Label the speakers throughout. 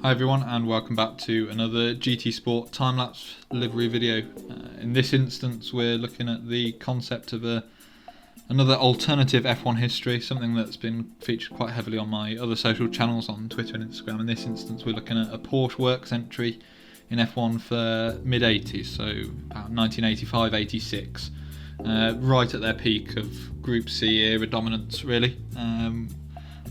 Speaker 1: Hi everyone, and welcome back to another GT Sport time-lapse livery video. In this instance we're looking at the concept of another alternative F1 history, something that's been featured quite heavily on my other social channels on Twitter and Instagram. In this instance we're looking at a Porsche works entry in F1 for mid-80s, so about 1985-86, right at their peak of Group C era dominance really.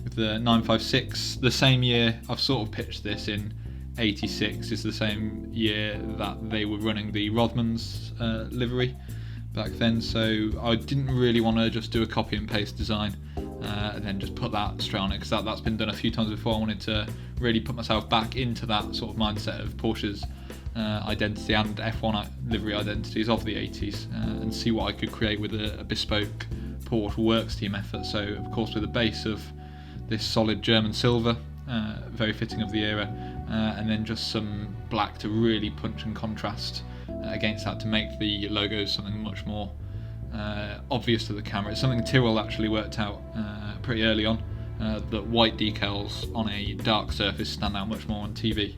Speaker 1: With the 956, the same year I've sort of pitched this in 86 is the same year that they were running the Rothmans livery back then, so I didn't really want to just do a copy and paste design and then just put that straight on it, because that's been done a few times before. I wanted to really put myself back into that sort of mindset of Porsche's identity and F1 livery identities of the 80s and see what I could create with a bespoke Porsche works team effort. So of course with a base of this solid German silver, very fitting of the era, and then just some black to really punch and contrast against that to make the logos something much more obvious to the camera. It's something Tyrrell actually worked out pretty early on, that white decals on a dark surface stand out much more on TV,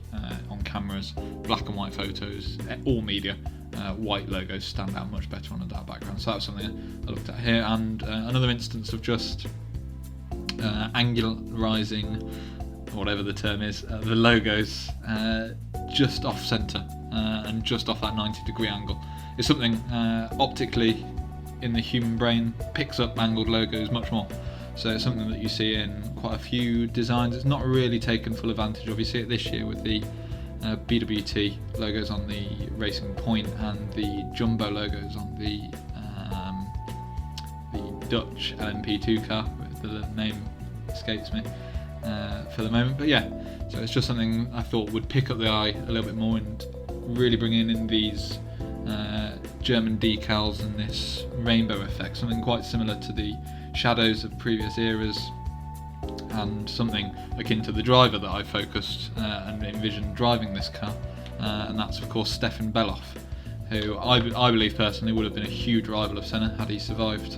Speaker 1: on cameras, black and white photos, all media. White logos stand out much better on a dark background. So that was something I looked at here, and another instance of just angularizing, or whatever the term is, the logos just off centre and just off that 90-degree angle. It's something optically in the human brain picks up angled logos much more. So it's something that you see in quite a few designs. It's not really taken full advantage of. You see it this year with the BWT logos on the Racing Point and the Jumbo logos on the Dutch LMP2 car. The name escapes me for the moment, but yeah, so it's just something I thought would pick up the eye a little bit more and really bring in these German decals and this rainbow effect, something quite similar to the shadows of previous eras, and something akin to the driver that I focused and envisioned driving this car, and that's of course Stefan Bellof, who I believe personally would have been a huge rival of Senna had he survived.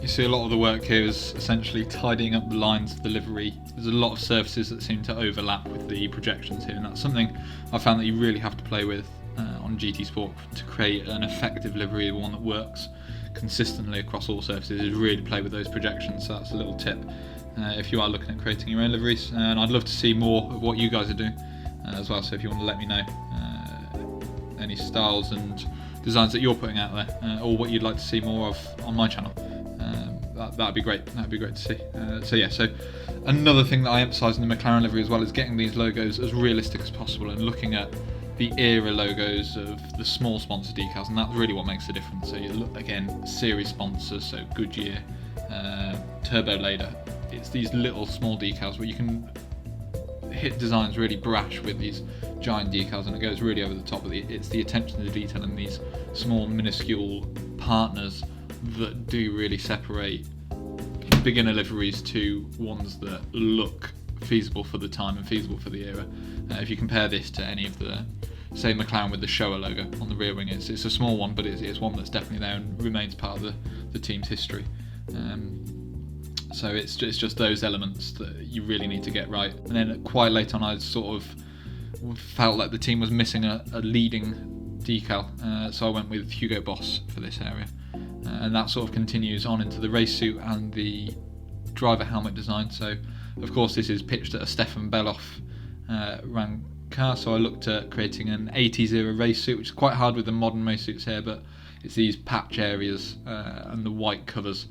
Speaker 1: You see a lot of the work here is essentially tidying up the lines of the livery. There's a lot of surfaces that seem to overlap with the projections here, and that's something I found that you really have to play with on GT Sport to create an effective livery, one that works consistently across all surfaces, is really play with those projections. So that's a little tip if you are looking at creating your own liveries, and I'd love to see more of what you guys are doing as well, so if you want to let me know any styles and designs that you're putting out there, or what you'd like to see more of on my channel, that'd be great. That'd be great to see. So another thing that I emphasise in the McLaren livery as well is getting these logos as realistic as possible and looking at the era logos of the small sponsor decals, and that's really what makes the difference. So you look again, series sponsors, so Goodyear, Turbo Lader. It's these little small decals where you can hit designs really brash with these giant decals, and it goes really over the top. It's the attention to detail in these small minuscule partners that do really separate beginner liveries to ones that look feasible for the time and feasible for the era. If you compare this to any of the, say, McLaren with the Showa logo on the rear wing, it's a small one, but it's one that's definitely there and remains part of the team's history. So it's just those elements that you really need to get right. And then quite late on, I sort of felt like the team was missing a leading decal, so I went with Hugo Boss for this area, and that sort of continues on into the race suit and the driver helmet design. So of course this is pitched at a Stefan Bellof ran car, so I looked at creating an 80s era race suit, which is quite hard with the modern race suits here, but it's these patch areas and the white covers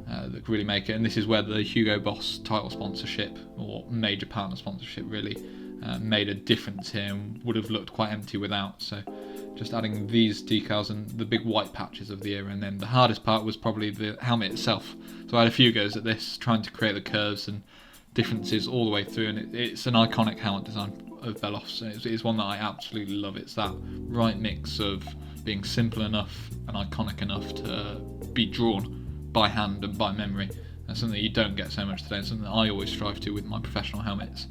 Speaker 1: that really make it. And this is where the Hugo Boss title sponsorship or major partner sponsorship really made a difference here and would have looked quite empty without. So just adding these decals and the big white patches of the era, and then the hardest part was probably the helmet itself. So I had a few goes at this, trying to create the curves and differences all the way through, and it's an iconic helmet design of Belof's. It's one that I absolutely love. It's that right mix of being simple enough and iconic enough to be drawn by hand and by memory. That's something you don't get so much today, and something that I always strive to with my professional helmets.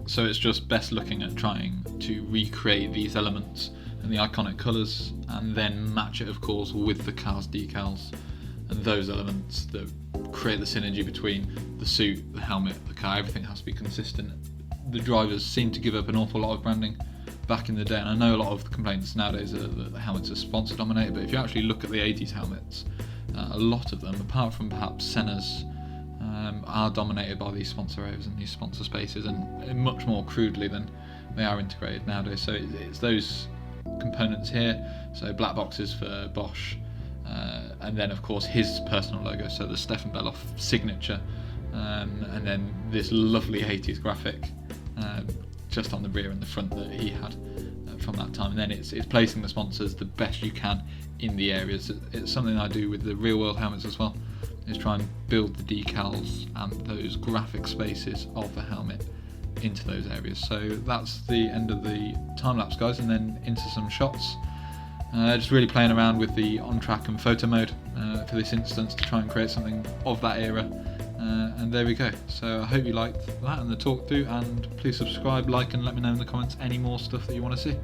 Speaker 1: So it's just best looking at trying to recreate these elements and the iconic colours, and then match it of course with the car's decals and those elements that create the synergy between the suit, the helmet, the car. Everything has to be consistent the drivers seem to give up an awful lot of branding back in the day, and I know a lot of the complaints nowadays are that the helmets are sponsor dominated, but if you actually look at the 80s helmets, a lot of them, apart from perhaps Senna's, are dominated by these sponsor areas and these sponsor spaces, and much more crudely than they are integrated nowadays. So it's those components here, so black boxes for Bosch, and then of course his personal logo, so the Stefan Bellof signature, and then this lovely 80s graphic just on the rear and the front that he had from that time. And then it's placing the sponsors the best you can in the areas. It's something I do with the real world helmets as well, is try and build the decals and those graphic spaces of the helmet into those areas. So that's the end of the time lapse, guys, and then into some shots. Just really playing around with the on track and photo mode for this instance to try and create something of that era. And there we go. So I hope you liked that and the talk through, and please subscribe, like, and let me know in the comments any more stuff that you want to see.